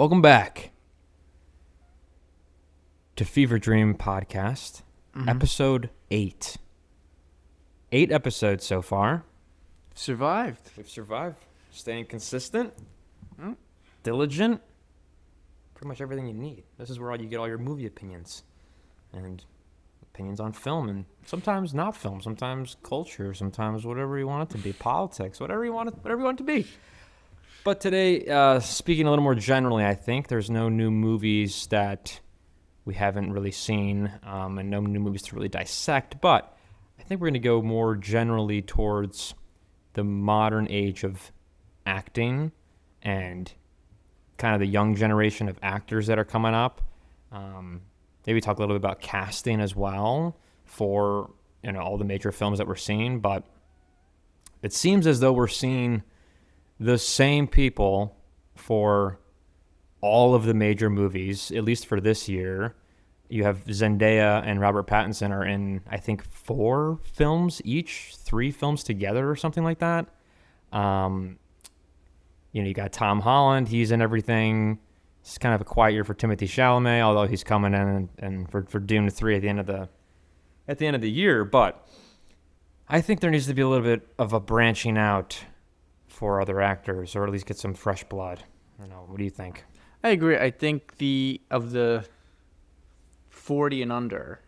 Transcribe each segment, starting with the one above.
Welcome back to Fever Dream Podcast, episode 8. 8 episodes so far. Survived. We've survived. Staying consistent, diligent, pretty much everything you need. This is where you get all your movie opinions and opinions on film, and sometimes not film, sometimes culture, sometimes whatever you want it to be, politics, whatever you want it to be. But today, speaking a little more generally, I think there's no new movies that we haven't really seen, and no new movies to really dissect. But I think we're going to go more generally towards the modern age of acting and kind of the young generation of actors that are coming up. Maybe talk a little bit about casting as well for all the major films that we're seeing. But it seems as though we're seeing the same people for all of the major movies, at least for this year. You have Zendaya and Robert Pattinson are in, I think, 4 films each, 3 films together or something like that. You got Tom Holland, he's in everything. It's kind of a quiet year for Timothée Chalamet, although he's coming in and for Dune 3 at the end of the year. But I think there needs to be a little bit of a branching out for other actors, or at least get some fresh blood. I don't know. What do you think? I agree. I think of the 40 and under,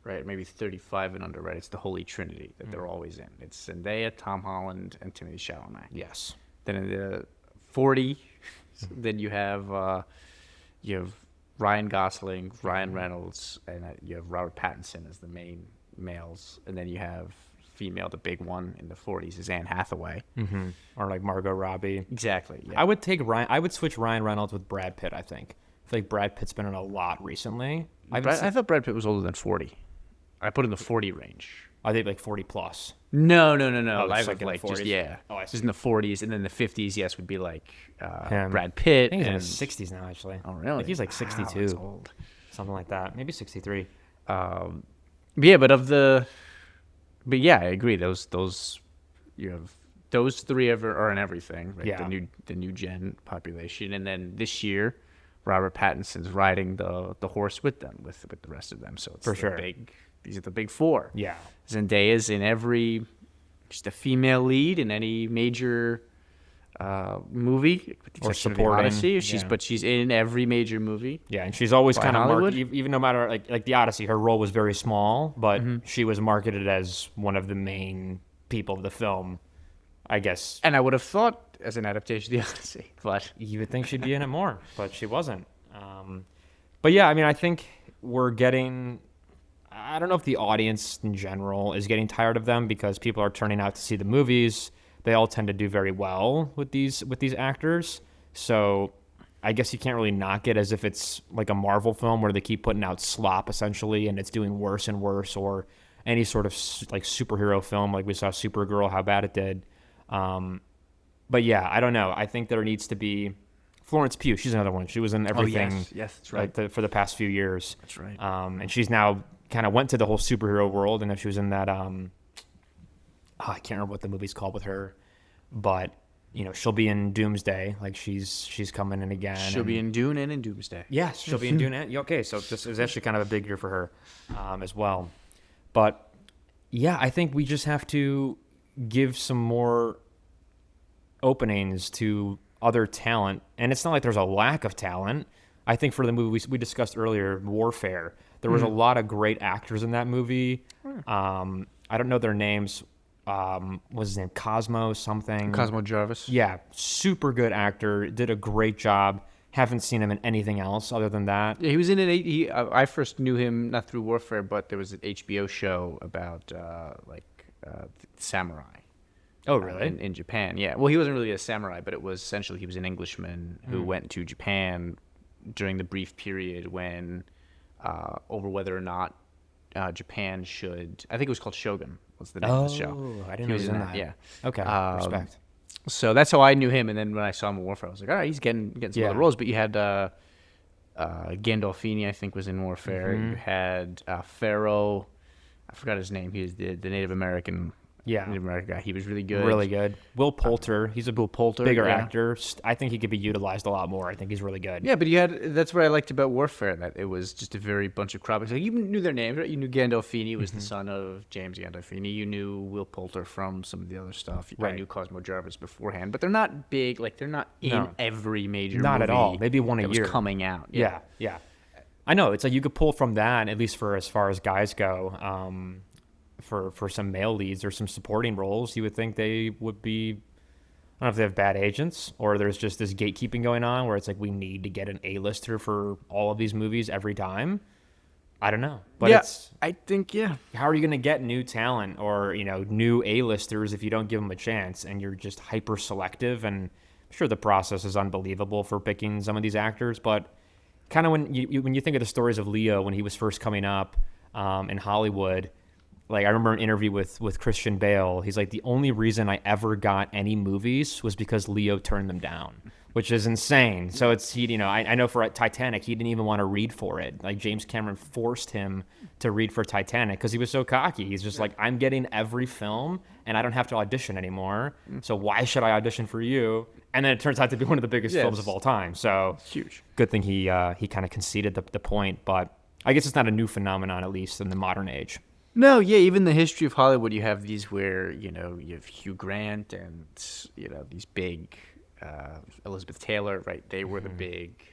right? Maybe 35 and under, right? It's the Holy Trinity that they're always in. It's Zendaya, Tom Holland, and Timothée Chalamet. Yes. Then in the 40, then you have Ryan Gosling, Ryan Reynolds, and you have Robert Pattinson as the main males, and then you have female, the big one in the 40s is Anne Hathaway, or like Margot Robbie. Exactly. Yeah. I would switch Ryan Reynolds with Brad Pitt. I think. I feel like Brad Pitt's been in a lot recently. I thought Brad Pitt was older than 40. I put in the 40 range. I think like 40 plus. No. Oh, I it's would like in the 40s? just yeah. Oh, I see. Just in the 40s, and then the 50s. Yes, would be like Him. Brad Pitt. I think he's in and his 60s now, actually. Oh, really? Like he's like Wow, 62, that's old. something like that. Maybe 63. But yeah, I agree. Those you have those 3 are in everything. Right? Yeah. The new gen population, and then this year, Robert Pattinson's riding the horse with them with the rest of them. So it's For sure. These are the big 4. Yeah. Zendaya's in just a female lead in any major movie, Or exception of supporting, The Odyssey. yeah. But she's in every major movie. Yeah, and she's always By kind of Hollywood? even no matter like the Odyssey, her role was very small, but she was marketed as one of the main people of the film, I guess. And I would have thought as an adaptation of The Odyssey, but You would think she'd be in it more, but she wasn't. But yeah, I mean, I think we're getting. I don't know if the audience in general is getting tired of them because people are turning out to see the movies. They all tend to do very well with these actors. So I guess you can't really knock it as if it's like a Marvel film where they keep putting out slop essentially, and it's doing worse and worse, or any sort of like superhero film like we saw Supergirl, how bad it did. But yeah, I don't know. I think there needs to be Florence Pugh. She's another one. She was in everything. Oh, yes, that's right. For the past few years. That's right. And she's now kind of went to the whole superhero world. And if she was in that, I can't remember what the movie's called with her, but she'll be in Doomsday. Like she's coming in again. She'll be in Dune and in Doomsday. Yes, she'll be in Dune. Okay, so this is actually kind of a big year for her as well. But yeah, I think we just have to give some more openings to other talent. And it's not like there's a lack of talent. I think for the movie we discussed earlier, Warfare, there was a lot of great actors in that movie. I don't know their names. What's his name? Cosmo something. Cosmo Jarvis. Yeah, super good actor. Did a great job. Haven't seen him in anything else other than that. Yeah, he was in it. I first knew him not through Warfare, but there was an HBO show about samurai. Oh, really? In Japan, yeah. Well, he wasn't really a samurai, but it was essentially he was an Englishman who went to Japan during the brief period when over whether or not Japan should. I think it was called Shogun. Was the name of the show? Oh, I didn't know He was he was in that. Yeah. Okay, respect. So that's how I knew him. And then when I saw him in Warfare, I was like, all right, he's getting some other roles. But you had Gandolfini, I think, was in Warfare. You had Pharaoh. I forgot his name. He was the Native American Yeah. Native American guy. He was really good. Really good. Will Poulter. He's a Will Poulter, bigger yeah. actor. I think he could be utilized a lot more. I think he's really good. Yeah, but that's what I liked about Warfare, that it was just a very bunch of croppings. Like, you knew their names, right? You knew Gandolfini was the son of James Gandolfini. You knew Will Poulter from some of the other stuff. I Right. knew Cosmo Jarvis beforehand, but they're not big. Like, they're not in every major Not movie at all. Maybe one a that year. was coming out. Yeah. I know. It's like you could pull from that, at least for as far as guys go, for some male leads or some supporting roles. You would think they would be, I don't know if they have bad agents or there's just this gatekeeping going on where it's like we need to get an A-lister for all of these movies every time. I don't know. But Yeah, it's, I think, how are you going to get new talent or, new A-listers if you don't give them a chance and you're just hyper selective? And I'm sure the process is unbelievable for picking some of these actors, but kind of when you think of the stories of Leo when he was first coming up in Hollywood, like I remember an interview with Christian Bale. He's like, the only reason I ever got any movies was because Leo turned them down, which is insane. So it's I know for Titanic he didn't even want to read for it. Like James Cameron forced him to read for Titanic because he was so cocky. He's just like, I'm getting every film and I don't have to audition anymore. So why should I audition for you? And then it turns out to be one of the biggest films of all time. So it's huge. Good thing he kind of conceded the point, but I guess it's not a new phenomenon, at least in the modern age. No, yeah, even the history of Hollywood, you have these where, you have Hugh Grant and, these big, Elizabeth Taylor, right? They were the big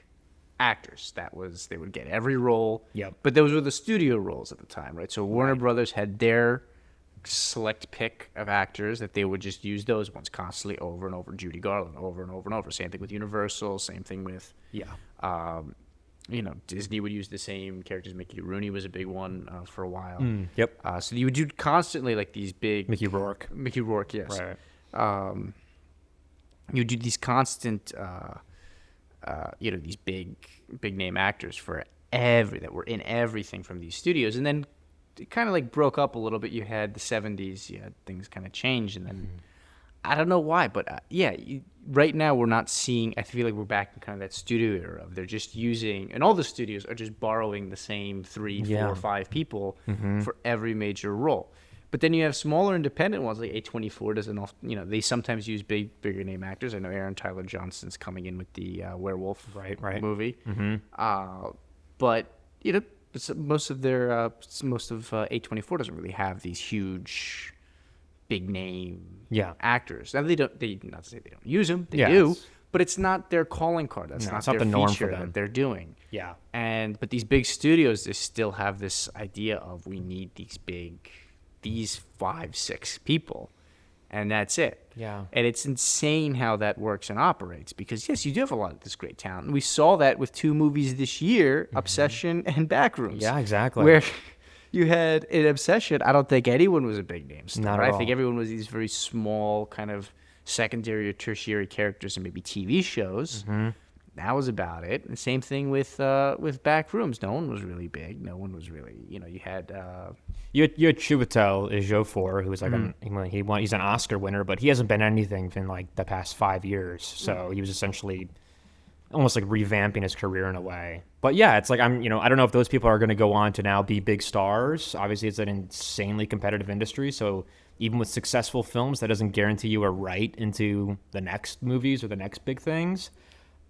actors. They would get every role. Yep. But those were the studio roles at the time, right? So Warner Brothers had their select pick of actors that they would just use those ones constantly over and over. Judy Garland, over and over and over. Same thing with Universal, same thing with... Disney would use the same characters. Mickey Rooney was a big one for a while. Yep. So you would do constantly like these big... Mickey Rourke, yes. Right. You would do these constant, these big name actors for that were in everything from these studios. And then it kind of like broke up a little bit. You had the 70s, you had things kind of change. And then I don't know why, but right now we're not seeing, I feel like we're back in kind of that studio era. They're just using, and all the studios are just borrowing the same 3, 4, 5 people for every major role. But then you have smaller independent ones like A24 doesn't, they sometimes use bigger name actors. I know Aaron Tyler Johnson's coming in with the werewolf movie. But most of A24 doesn't really have these huge big name actors. Now not to say they don't use them, they do, but it's not their calling card. That's not their the norm feature for them. that they're doing. Yeah. But these big studios, they still have this idea of we need these 5, 6 people, and that's it. Yeah. And it's insane how that works and operates because, yes, you do have a lot of this great talent. And we saw that with 2 movies this year, Obsession and Backrooms. Yeah, exactly. Where you had in Obsession, I don't think anyone was a big name star. Not at I think all. everyone was these very small kind of secondary or tertiary characters and maybe TV shows. That was about it. And same thing with Backrooms. No one was really big. No one was really, you had... You had Chiwetel Ejiofor, who was like he's an Oscar winner, but he hasn't been anything in like the past 5 years. So he was essentially almost like revamping his career in a way. But yeah, it's like I don't know if those people are going to go on to now be big stars. Obviously, it's an insanely competitive industry. So even with successful films, that doesn't guarantee you a right into the next movies or the next big things.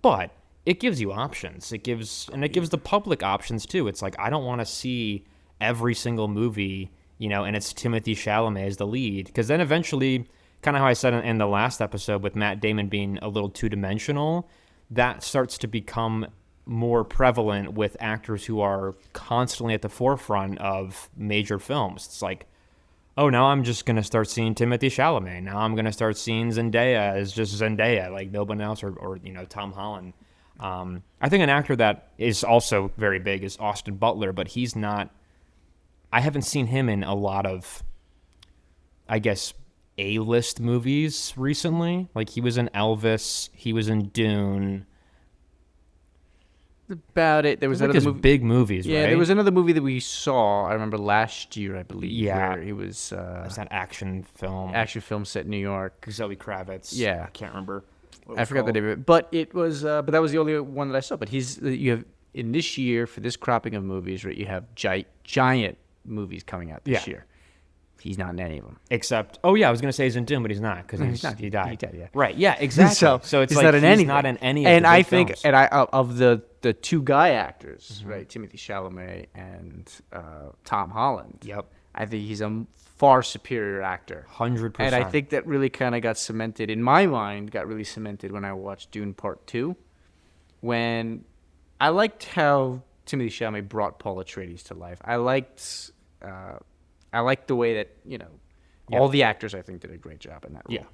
But it gives you options. It gives the public options too. It's like I don't want to see every single movie, and it's Timothée Chalamet as the lead. Because then eventually, kind of how I said in the last episode with Matt Damon being a little two-dimensional, that starts to become more prevalent with actors who are constantly at the forefront of major films. It's like, oh, now I'm just going to start seeing Timothée Chalamet. Now I'm going to start seeing Zendaya as just Zendaya, like no one else, or Tom Holland. I think an actor that is also very big is Austin Butler, but he's not... I haven't seen him in a lot of, I guess, A-list movies recently. Like, he was in Elvis. He was in Dune. About it. There was like another his movie. Big movies, right? Yeah, there was another movie that we saw, I remember last year, I believe, Yeah. where he was... It's that action film. action film set in New York. Zoe Kravitz. Yeah. I can't remember. I forgot the name of it. But it was... but that was the only one that I saw. But you have... In this year, for this cropping of movies, right, you have giant movies coming out this year. He's not in any of them. Except, oh yeah, I was gonna say he's in Doom, but he's not because He's not. he died. He died, yeah. Right. Yeah. Exactly. So it's he's like not in he's anything. not in any of and the big I think, films. and I of the two guy actors, right, Timothée Chalamet and Tom Holland. Yep. I think he's a far superior actor. 100%. And I think that really kind of got cemented in my mind. Got really cemented when I watched Dune Part 2, when I liked how Timothée Chalamet brought Paul Atreides to life. I liked the way that all the actors I think did a great job in that role. Yeah.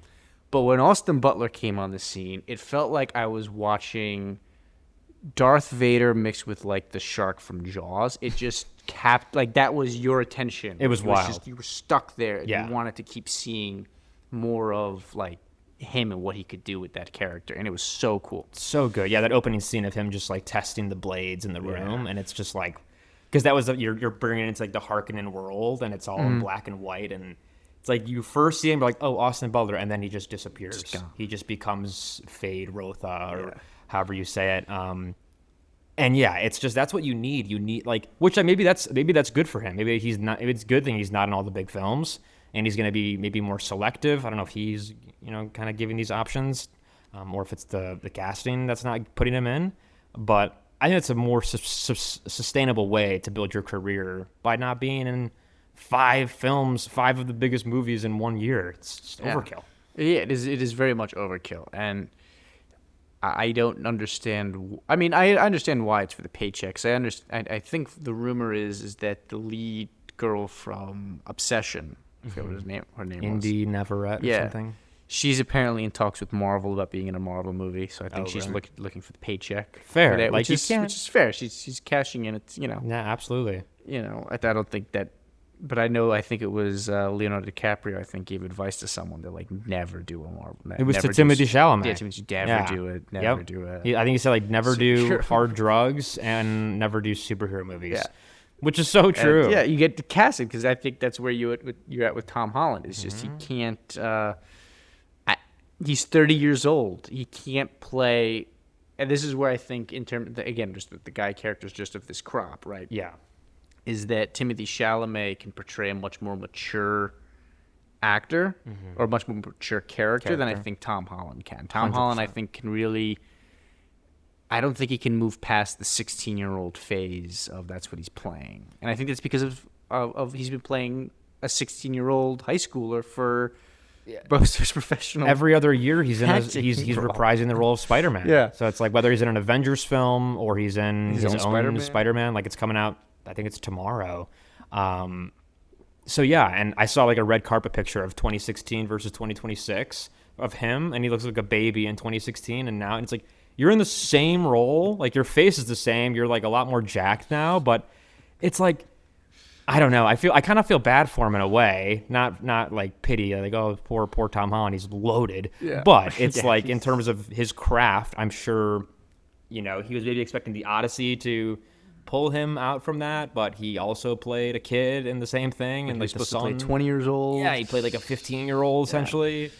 But when Austin Butler came on the scene, it felt like I was watching Darth Vader mixed with like the shark from Jaws. It just that was your attention. It was wild. Just, you were stuck there. And Yeah. You wanted to keep seeing more of like him and what he could do with that character, and it was so cool. So good. Yeah, that opening scene of him just like testing the blades in the room, and it's just like, because that was you're bringing it into like the Harkonnen world, and it's all in black and white, and it's like you first see him, you're like, oh, Austin Butler, and then he just disappears. He just becomes Fade Rotha, or however you say it. And yeah, it's just that's what you need. You need like, which maybe that's good for him. Maybe he's not. Maybe it's a good thing he's not in all the big films, and he's going to be maybe more selective. I don't know if he's kind of giving these options, or if it's the casting that's not putting him in. But I think it's a more sustainable way to build your career by not being in 5 films, 5 of the biggest movies in 1 year. It's just overkill. Yeah, it is. It is very much overkill, and I don't understand. I mean, I understand why it's for the paychecks. I understand. I think the rumor is that the lead girl from Obsession, I forget what her name was. Indy Neverett or something. She's apparently in talks with Marvel about being in a Marvel movie, so I think she's really? looking for the paycheck. Fair, for that, like which is fair. She's cashing in. It's Yeah, absolutely. I don't think that, but I think it was Leonardo DiCaprio. I think gave advice to someone to like never do a Marvel. It was to Timothée Chalamet. Yeah, Timothée, never do it. Never do it. I think he said like never do hard drugs and never do superhero movies. Yeah. Which is so true. And, yeah, you get to cast it because I think that's where you're at with Tom Holland. It's just he can't. He's 30 years old. He can't play, and this is where I think in terms again, just the guy characters just of this crop, right? Yeah. Is that Timothée Chalamet can portray a much more mature actor or a much more mature character than I think Tom Holland can. Tom 100%. Holland, I think, can really. I don't think he can move past the 16-year-old phase of that's what he's playing, and I think that's because of he's been playing a 16-year-old high schooler for most of his professional. Every other year he's he's reprising the role of Spider-Man. Yeah. So it's like whether he's in an Avengers film or he's in his own Spider-Man. Spider-Man, like it's coming out. I think it's tomorrow. So yeah, and I saw like a red carpet picture of 2016 versus 2026 of him, and he looks like a baby in 2016, and now it's like you're in the same role, like your face is the same, you're like a lot more jacked now, but it's like I don't know. I kind of feel bad for him in a way, not like pity, like oh poor Tom Holland, he's loaded. Yeah. But it's like in terms of his craft, I'm sure, he was maybe expecting the Odyssey to pull him out from that, but he also played a kid in the same thing, and like the son, to play 20 years old. Yeah, he played like a 15-year-old essentially,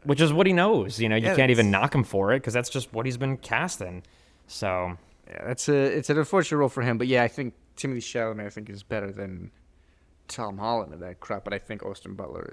which is what he knows. You can't even knock him for it because that's just what he's been cast in. So yeah, it's an unfortunate role for him, but yeah, I think Timothée Chalamet, I think, is better than Tom Holland of that crop, but I think Austin Butler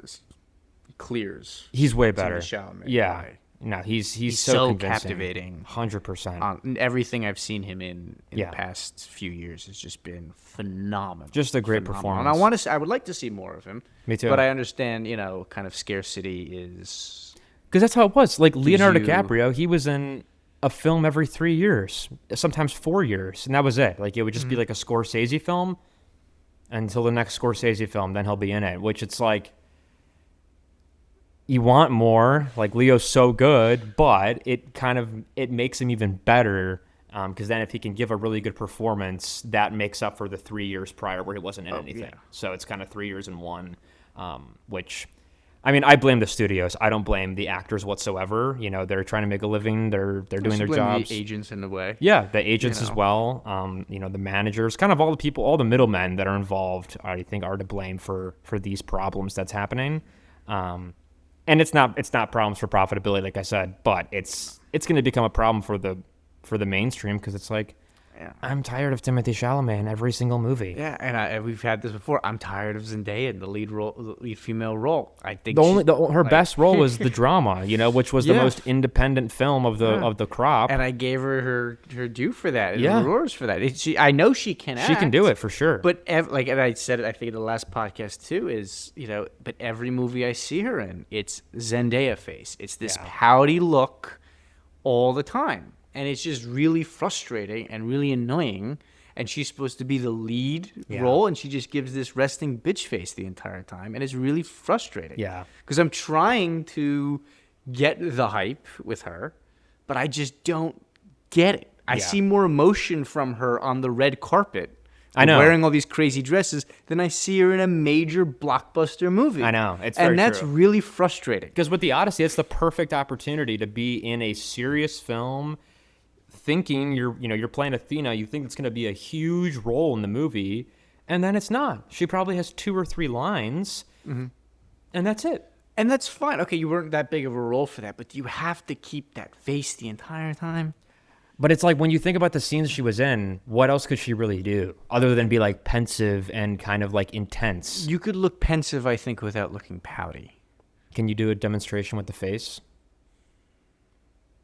clears. He's way better. Timothée Chalamet. Yeah. No, he's so convincing. captivating. 100%. Everything I've seen him in the past few years has just been phenomenal. Just a great performance. And I would like to see more of him. Me too. But I understand, kind of scarcity is because that's how it was. Like Leonardo DiCaprio, he was in a film every 3 years, sometimes 4 years, and that was it. Like it would just be like a Scorsese film until the next Scorsese film, then he'll be in it. Which it's like you want more. Like Leo's so good, but it makes him even better because then if he can give a really good performance, that makes up for the 3 years prior where he wasn't in anything. Yeah. So it's kind of 3 years in one, which. I mean, I blame the studios. I don't blame the actors whatsoever. They're trying to make a living. They're doing their jobs. The agents in a way. Yeah, the agents as well. The managers, kind of all the people, all the middlemen that are involved. I think are to blame for these problems that's happening. And it's not problems for profitability, like I said, but it's going to become a problem for the mainstream because it's like, Yeah. I'm tired of Timothée Chalamet in every single movie. Yeah, and we've had this before. I'm tired of Zendaya in the lead female role. I think Her best role was the drama, which was the Yeah. most independent film of the crop. and I gave her her due for that. And Yeah. rewards for that. I know she can act. She can do it for sure. But and I said it, I think in the last podcast too, is but every movie I see her in, it's Zendaya face. It's this pouty look all the time, and it's just really frustrating and really annoying. And she's supposed to be the lead role, and she just gives this resting bitch face the entire time, and it's really frustrating. Yeah. Because I'm trying to get the hype with her, but I just don't get it. I see more emotion from her on the red carpet, I know, wearing all these crazy dresses, than I see her in a major blockbuster movie. I know. It's very that's true. really frustrating. Because with the Odyssey, it's the perfect opportunity to be in a serious film, thinking you're playing Athena. You think it's going to be a huge role in the movie, and then it's not. She probably has 2 or 3 lines, and that's it. And that's fine. Okay, you weren't that big of a role for that, but do you have to keep that face the entire time? But it's like when you think about the scenes she was in, what else could she really do other than be like pensive and kind of like intense? You could look pensive, I think, without looking pouty. Can you do a demonstration with the face?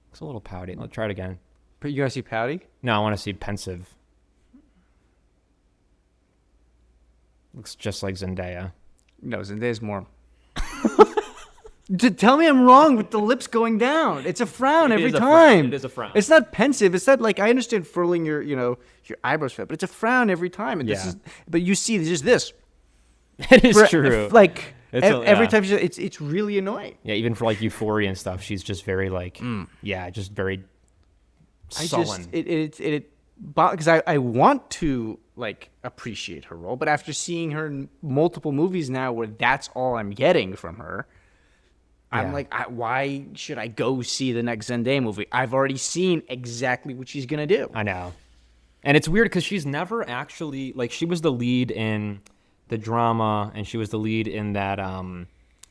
It's a little pouty. Let's try it again. But you gotta see pouty? No, I want to see pensive. Looks just like Zendaya. No, Zendaya's more. Tell me I'm wrong with the lips going down. It's a frown every time. It is a frown. It's not pensive. It's not like I understand furling your your eyebrows for that, but it's a frown every time. And but you see, there's just this. It is true. Like every yeah. time it's really annoying. Yeah, even for like Euphoria and stuff, she's just very like, just very sullen. Because I want to like appreciate her role, but after seeing her in multiple movies now where that's all I'm getting from her, I'm like, why should I go see the next Zendaya movie? I've already seen exactly what she's going to do. I know. And it's weird because she's never actually, like, she was the lead in the drama and she was the lead in that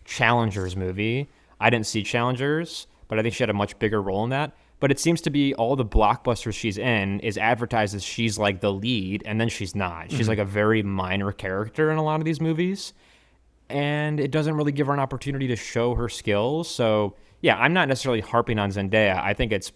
Challengers movie. I didn't see Challengers, but I think she had a much bigger role in that. But it seems to be all the blockbusters she's in is advertised as she's like the lead, and then she's not. She's like a very minor character in a lot of these movies. And it doesn't really give her an opportunity to show her skills. So, yeah, I'm not necessarily harping on Zendaya. I think it's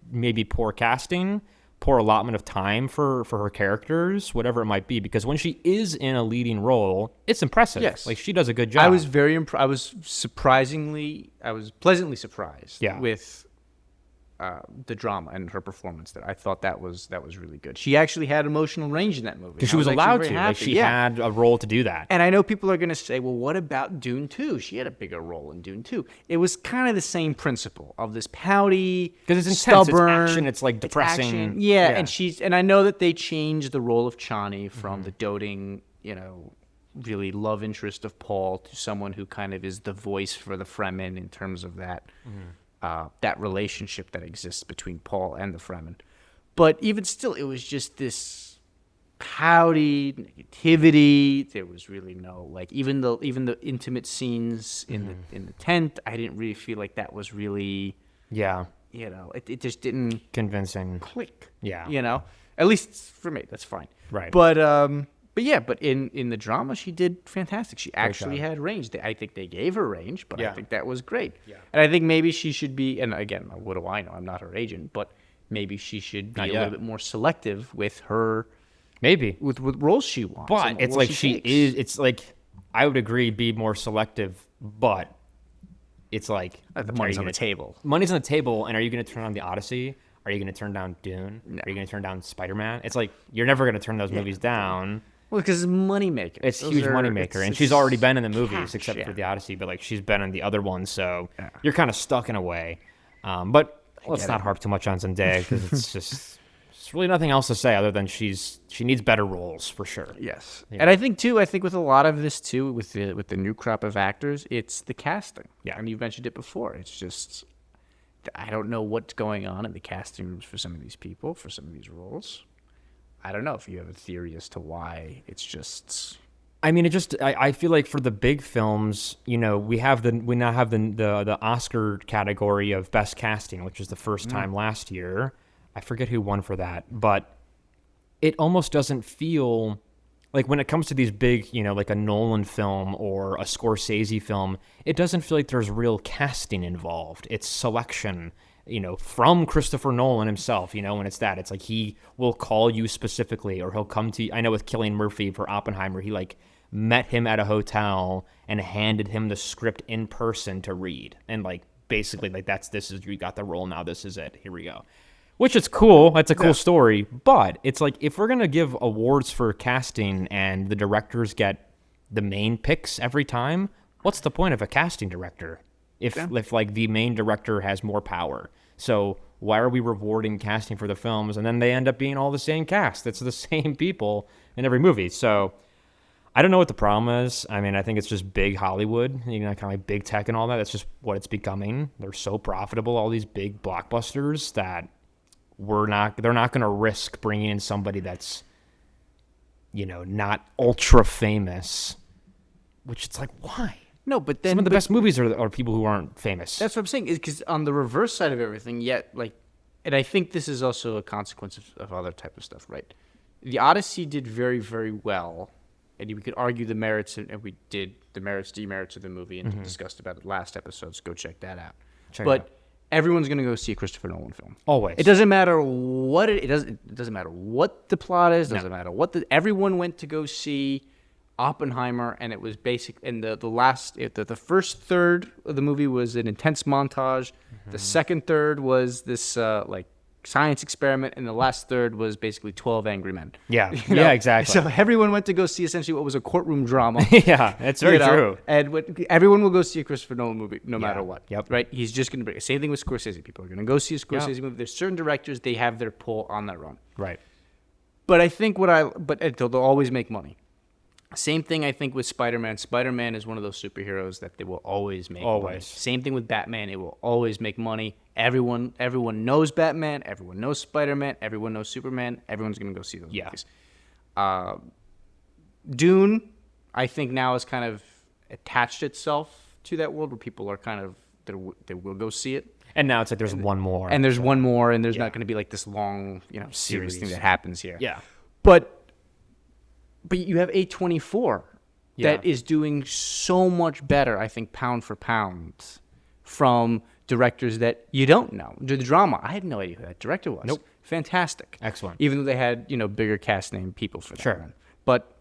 maybe poor casting, poor allotment of time for her characters, whatever it might be. Because when she is in a leading role, it's impressive. Yes. Like, she does a good job. I was I was pleasantly surprised with the drama and her performance there. I thought that was really good. She actually had emotional range in that movie. Because she was allowed to. Like, she had a role to do that. And I know people are going to say, well, what about Dune 2? She had a bigger role in Dune 2. It was kind of the same principle of this pouty, because it's intense, stubborn, it's action, it's like depressing. Yeah, and I know that they changed the role of Chani from the doting, really love interest of Paul to someone who kind of is the voice for the Fremen in terms of that. That relationship that exists between Paul and the Fremen. But even still, it was just this pouty negativity. There was really no, like, even the intimate scenes in the tent, I didn't really feel like that was really, it just didn't convincing click. Yeah. At least for me, that's fine. Right. But in the drama, she did fantastic. She actually had range. I think they gave her range, but I think that was great. Yeah. And I think maybe she should be, and again, what do I know? I'm not her agent, but maybe she should be a little bit more selective with her, with roles she wants. But it's like it's like, I would agree, be more selective, but it's like the money's on the table. Money's on the table, and are you going to turn on the Odyssey? Are you going to turn down Dune? No. Are you going to turn down Spider-Man? It's like, you're never going to turn those movies down. Well, because it's moneymaker. It's a huge moneymaker. And she's already been in the movies, except for the Odyssey, but like, she's been in the other ones, so you're kind of stuck in a way. But let's not harp too much on Zendaya, because it's really nothing else to say other than she needs better roles, for sure. Yes. Yeah. And I think with a lot of this too, with the new crop of actors, it's the casting. Yeah. And you mentioned it before. It's just, I don't know what's going on in the casting rooms for some of these people, for some of these roles. I don't know if you have a theory as to why it's just. I mean, I feel like for the big films, we now have the Oscar category of best casting, which is the first time last year. I forget who won for that, but it almost doesn't feel like when it comes to these big, like a Nolan film or a Scorsese film, it doesn't feel like there's real casting involved. It's selection, from Christopher Nolan himself, when it's that. It's like he will call you specifically, or he'll come to you. I know with Cillian Murphy for Oppenheimer, he like met him at a hotel and handed him the script in person to read. And like basically like you got the role now, this is it. Here we go. Which is cool. That's a cool story. But it's like, if we're going to give awards for casting and the directors get the main picks every time, what's the point of a casting director if like the main director has more power? So why are we rewarding casting for the films and then they end up being all the same cast? It's the same people in every movie. So I don't know what the problem is. I mean, I think it's just big Hollywood, kind of like big tech and all that. That's just what it's becoming. They're so profitable, all these big blockbusters, that they're not going to risk bringing in somebody that's, not ultra famous, which it's like, why? No, but then some of the best movies are people who aren't famous. That's what I'm saying, is because on the reverse side of everything, and I think this is also a consequence of other type of stuff, right? The Odyssey did very, very well, and we could argue the merits, and we did the merits, demerits of the movie, and discussed about it last episode, so go check that out. Everyone's going to go see a Christopher Nolan film. Always. It doesn't matter what it doesn't matter what the plot is. Doesn't matter what everyone went to go see Oppenheimer, and it was basic. And the first third of the movie was an intense montage. Mm-hmm. The second third was this science experiment, and the last third was basically 12 Angry Men. Yeah, yeah, exactly. So everyone went to go see essentially what was a courtroom drama. Yeah, it's very true. And everyone will go see a Christopher Nolan movie no matter what. Yep. Right? He's just going to bring. Same thing with Scorsese. People are going to go see a Scorsese movie. There's certain directors, they have their pull on their own. Right. But I think they'll always make money. Same thing, I think, with Spider-Man. Spider-Man is one of those superheroes that they will always make money. Same thing with Batman. It will always make money. Everyone knows Batman. Everyone knows Spider-Man. Everyone knows Superman. Everyone's going to go see those movies. Dune, I think now has kind of attached itself to that world where people are kind of, they will go see it. And now it's like there's one more. And there's one more, and there's not going to be like this long, series thing that happens here. Yeah. But you have A24 that is doing so much better, I think, pound for pound, from directors that you don't know. The drama, I had no idea who that director was. Nope. Fantastic. Excellent. Even though they had, bigger cast name people for that. Sure. One. But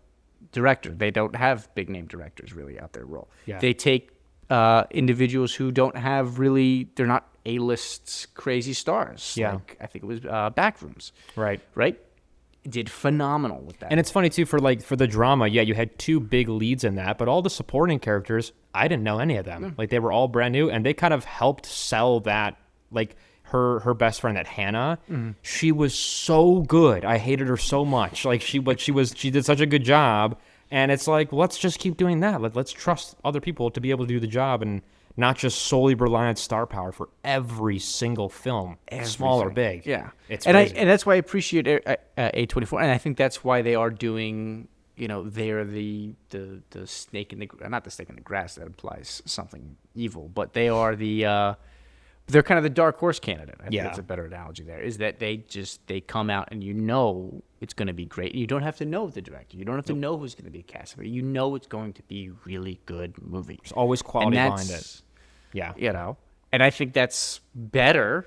director, they don't have big name directors really out there role. Yeah. They take individuals who don't have really, they're not A-list crazy stars. Yeah. Like, I think it was Backrooms. Right. Did phenomenal with that. And it's funny too, for the drama, you had two big leads in that, but all the supporting characters, I didn't know any of them. Mm. Like, they were all brand new, and they kind of helped sell that. Like, her best friend, that Hannah, she was so good. I hated her so much. Like, she did such a good job, and it's like, let's just keep doing that. Let's trust other people to be able to do the job and not just solely rely on star power for every single film, small or big. Yeah, it's and crazy. and that's why I appreciate A24, and I think that's why they are doing. They're the snake in the, not the snake in the grass, that implies something evil, but they are they're kind of the dark horse candidate. I think that's a better analogy. There is that they come out and it's going to be great. You don't have to know the director. You don't have to know who's going to be a cast member. You know it's going to be really good movie. There's always quality behind it. Yeah. And I think that's better,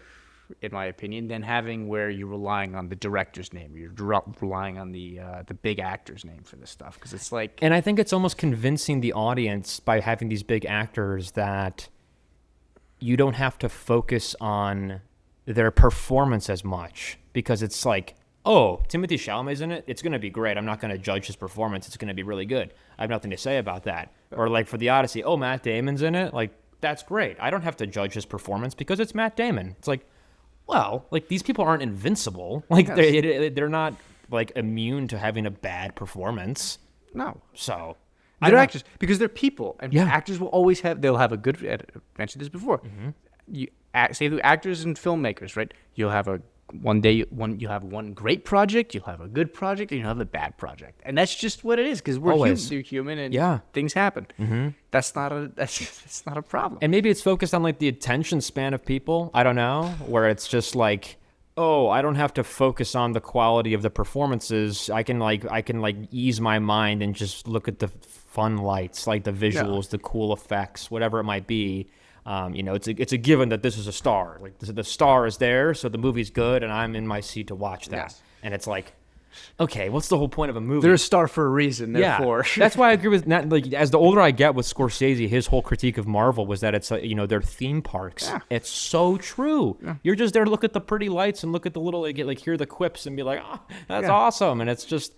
in my opinion, than having where you're relying on the director's name, or you're relying on the big actor's name for this stuff, because it's like. And I think it's almost convincing the audience by having these big actors that you don't have to focus on their performance as much, because it's like, oh, Timothée Chalamet's in it, it's going to be great. I'm not going to judge his performance. It's going to be really good. I have nothing to say about that. Or like for the Odyssey, oh, Matt Damon's in it. Like, that's great. I don't have to judge his performance because it's Matt Damon. It's like, well, like, these people aren't invincible. Like, they're not like immune to having a bad performance. No. So they're actors, because they're people, and actors will always they'll have a good. I mentioned this before. You say the actors and filmmakers, right? You'll have you'll have one great project, you'll have a good project, and you'll have a bad project, and that's just what it is, because we're human, and things happen. That's not a problem. And maybe it's focused on like the attention span of people. I don't know, where it's just like, oh, I don't have to focus on the quality of the performances. I can ease my mind and just look at the fun lights, like the visuals, the cool effects, whatever it might be. It's a given that this is a star. Like the star is there, so the movie's good, and I'm in my seat to watch that. Yes. And it's like, okay, what's the whole point of a movie? They're a star for a reason, therefore. Yeah, that's why I agree with as the older I get with Scorsese, his whole critique of Marvel was that it's their theme parks. Yeah. It's so true. Yeah. You're just there to look at the pretty lights and look at the little hear the quips and be like, oh, that's awesome. And it's just,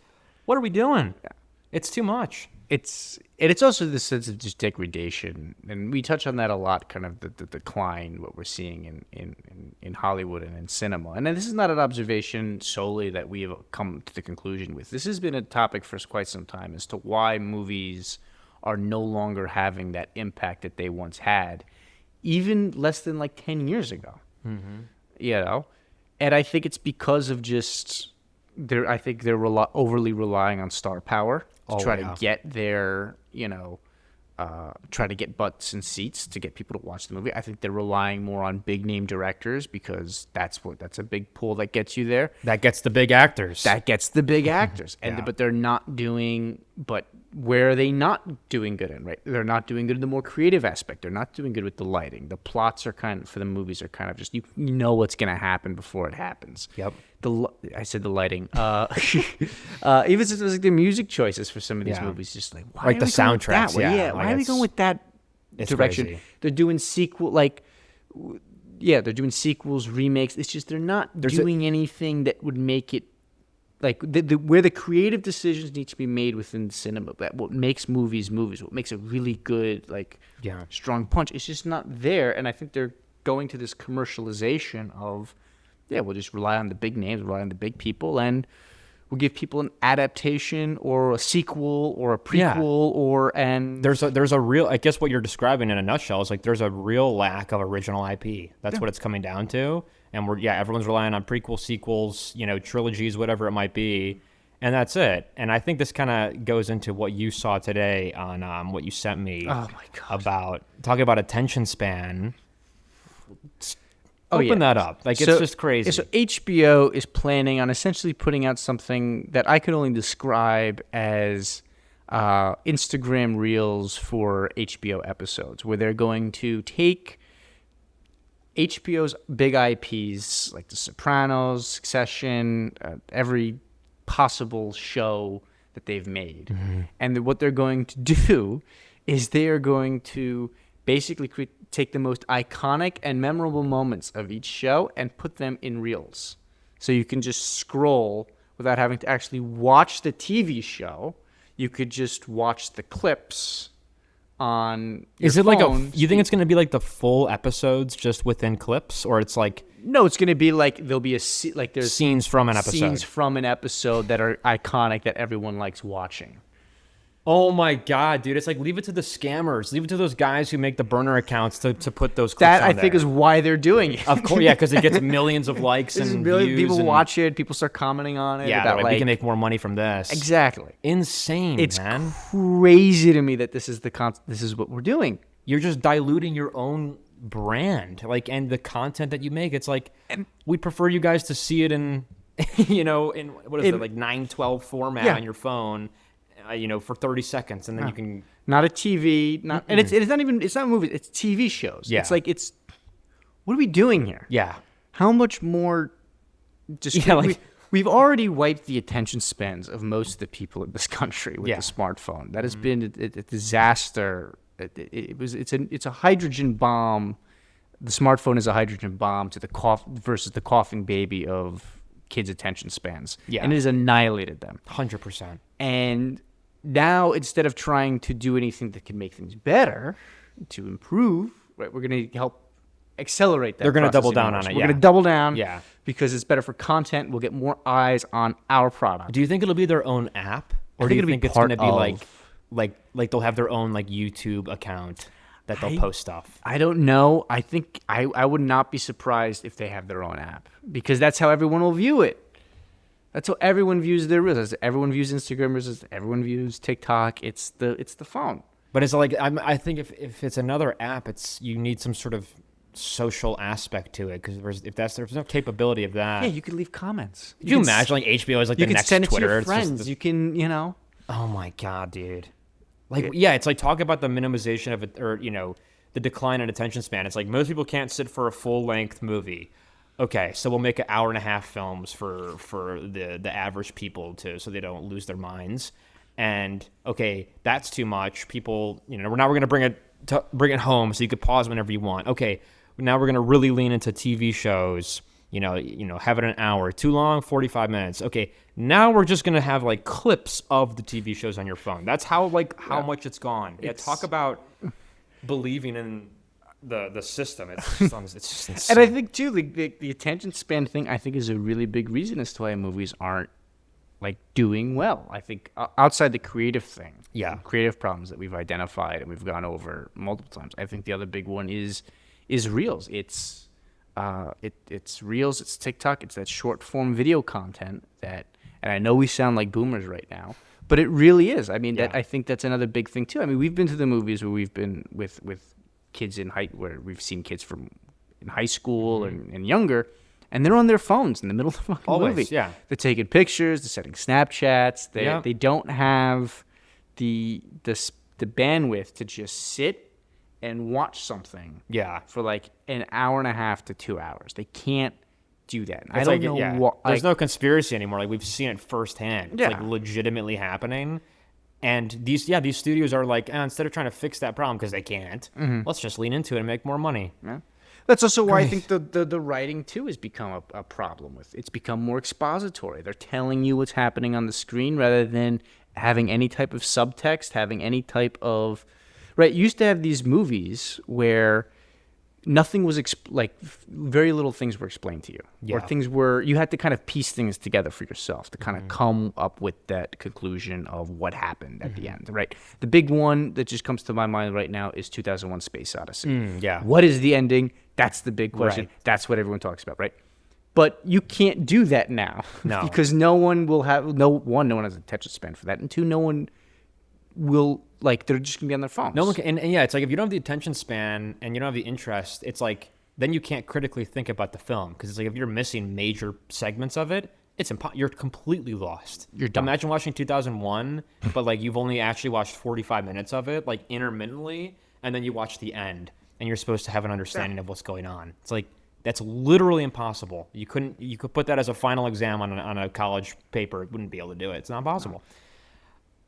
what are we doing? Yeah. It's too much. It's also the sense of just degradation, and we touch on that a lot. Kind of the decline, what we're seeing in Hollywood and in cinema. And this is not an observation solely that we have come to the conclusion with. This has been a topic for quite some time as to why movies are no longer having that impact that they once had, even less than 10 years ago. Mm-hmm. And I think it's because of just I think they're overly relying on star power to try to get their, try to get butts and seats to get people to watch the movie. I think they're relying more on big name directors because that's a big pool that gets you there. That gets the big actors. But they're not doing. But where are they not doing good in? Right, they're not doing good in the more creative aspect. They're not doing good with the lighting. The plots are for the movies are kind of just you know what's going to happen before it happens. Yep. I said the lighting. Even since it was the music choices for some of these movies, just why the soundtracks. Why are we going with that direction? Crazy. They're doing they're doing sequels, remakes. It's just they're not doing anything that would make it where the creative decisions need to be made within cinema. That what makes movies, what makes a really good strong punch. It's just not there, and I think they're going to this commercialization of. Yeah, we'll just rely on the big names, rely on the big people, and we'll give people an adaptation or a sequel or a prequel there's a real, I guess what you're describing in a nutshell is there's a real lack of original IP. That's what it's coming down to. And everyone's relying on prequel, sequels, trilogies, whatever it might be. And that's it. And I think this kind of goes into what you saw today on what you sent me. Oh my God. About talking about attention span. Open that up. It's just crazy. So HBO is planning on essentially putting out something that I could only describe as Instagram Reels for HBO episodes, where they're going to take HBO's big IPs like The Sopranos, Succession, every possible show that they've made. Mm-hmm. And what they're going to do is they are going to basically take the most iconic and memorable moments of each show and put them in reels. So you can just scroll without having to actually watch the TV show. You could just watch the clips on your phone. You think it's going to be the full episodes just within clips, or it's No, it's going to be there'll be there's scenes from an episode. Scenes from an episode that are iconic that everyone likes watching. Oh my God, dude! It's leave it to the scammers, leave it to those guys who make the burner accounts to put those clips that on I think there. Is why they're doing it. Of course, because it gets millions of likes and views. People watch it. People start commenting on it. Yeah, we can make more money from this. Exactly. Insane, it's man. It's crazy to me that this is this is what we're doing. You're just diluting your own brand, and the content that you make. It's we prefer you guys to see it in, in what is it 9:12 format on your phone. For 30 seconds, and then you can not a TV, and it's not movies, it's TV shows. Yeah. It's what are we doing here? Yeah. How much more? We've already wiped the attention spans of most of the people in this country with the smartphone. That has been a disaster. It's a hydrogen bomb. The smartphone is a hydrogen bomb to the versus the coughing baby of kids' attention spans. Yeah. And it has annihilated them. 100%. And now, instead of trying to do anything that can make things better, to improve, right, we're going to help accelerate that. They're going to double down on it. We're going to double down, yeah, because it's better for content. We'll get more eyes on our product. Do you think it'll be their own app, or do you think it's going to be like they'll have their own YouTube account that they'll post stuff? I don't know. I think I would not be surprised if they have their own app, because that's how everyone will view it. That's how everyone views their reels. Everyone views Instagram reels. Everyone views TikTok. It's the phone. But it's I think if it's another app, you need some sort of social aspect to it, because there's no capability of that. Yeah, you could leave comments. Could you imagine like HBO is like the next send it Twitter? to your It's just friends. this- You can, oh my god, dude. Like yeah, it's like talk about the minimization of it, or the decline in attention span. It's like most people can't sit for a full length movie. Okay, so we'll make an hour and a half films for the average people so they don't lose their minds. And okay, that's too much. People, we're going to bring it home so you could pause whenever you want. Okay, now we're going to really lean into TV shows. Have it an hour. Too long, 45 minutes. Okay, now we're just going to have like clips of the TV shows on your phone. That's how much it's gone. Yeah, talk about believing in the system. It's just insane. And I think too, the attention span thing, I think, is a really big reason as to why movies aren't like doing well. I think outside the creative thing, creative problems that we've identified and we've gone over multiple times. I think the other big one is Reels. It's Reels. It's TikTok. It's that short form video content and I know we sound like boomers right now, but it really is. I mean, I think that's another big thing too. I mean, we've been to the movies where we've been with kids where we've seen kids in high school and younger, and they're on their phones in the middle of the fucking movie. Yeah. They're taking pictures, they're sending Snapchats. They don't have the bandwidth to just sit and watch something for like an hour and a half to 2 hours. They can't do that. And I don't know what. There's no conspiracy anymore. Like we've seen it firsthand. It's like legitimately happening. And these studios are like, instead of trying to fix that problem because they can't, let's just lean into it and make more money. Yeah. That's also why I think the writing too has become a problem with. It's become more expository. They're telling you what's happening on the screen rather than having any type of subtext, having any type of right. You used to have these movies where nothing was very little things were explained to you, or things were you had to kind of piece things together for yourself to kind of come up with that conclusion of what happened at the end. Right. The big one that just comes to my mind right now is 2001: Space Odyssey. What is the ending? That's the big question. Right. That's what everyone talks about, right? But you can't do that now. No. Because no one has attention span for that, and two, no one will, they're just gonna be on their phones. No one can, and it's like if you don't have the attention span and you don't have the interest, it's like then you can't critically think about the film, because it's like if you're missing major segments of it, you're completely lost. You're done. Imagine watching 2001, but like you've only actually watched 45 minutes of it, like intermittently, and then you watch the end, and you're supposed to have an understanding of what's going on. It's like that's literally impossible. You could put that as a final exam on a college paper. It wouldn't be able to do it. It's not possible.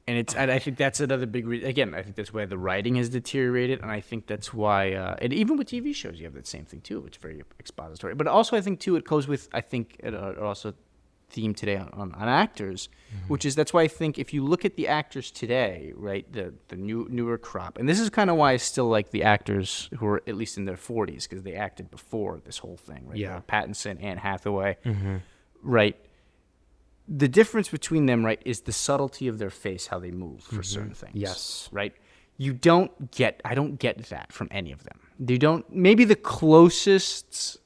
And I think that's another big reason. Again, I think that's why the writing has deteriorated, and I think that's why, and even with TV shows, you have that same thing too. It's very expository, but also I think too it goes with it also theme today on actors, which is that's why I think if you look at the actors today, right, the newer crop, and this is kind of why I still like the actors who are at least in their 40s because they acted before this whole thing, right? Yeah, Pattinson, Anne Hathaway, right. The difference between them, right, is the subtlety of their face, how they move for certain things. Yes. Right? I don't get that from any of them. Maybe the closest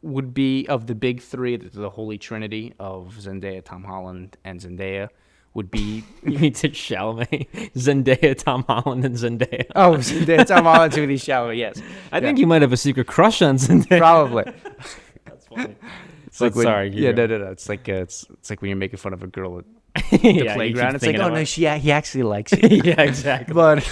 would be of the big three, the holy trinity of Zendaya, Tom Holland, and Zendaya would be... You mean to Chalamet? Zendaya, Tom Holland, and Zendaya. Oh, Zendaya, Tom Holland, Timothée Chalamet, yes. I think you might have a secret crush on Zendaya. Probably. That's funny. It's like sorry. No. It's like when you're making fun of a girl at the playground. It's like, oh no, he actually likes you. Yeah, exactly. But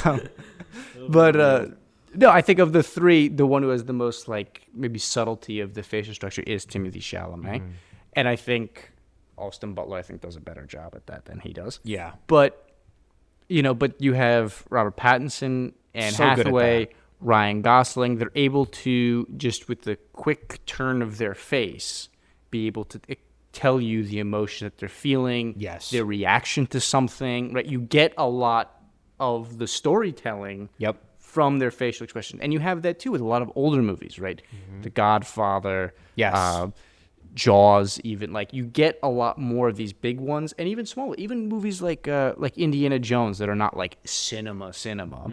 no, I think of the three, the one who has the most maybe subtlety of the facial structure is Timothée Chalamet, and I think Austin Butler does a better job at that than he does. Yeah. But you have Robert Pattinson, Anne Hathaway, Ryan Gosling. They're able to just with the quick turn of their face be able to tell you the emotion that they're feeling, their reaction to something, right? You get a lot of the storytelling from their facial expression. And you have that too with a lot of older movies, right? The Godfather, Jaws, even you get a lot more of these big ones, and even smaller, even movies like Indiana Jones that are not cinema,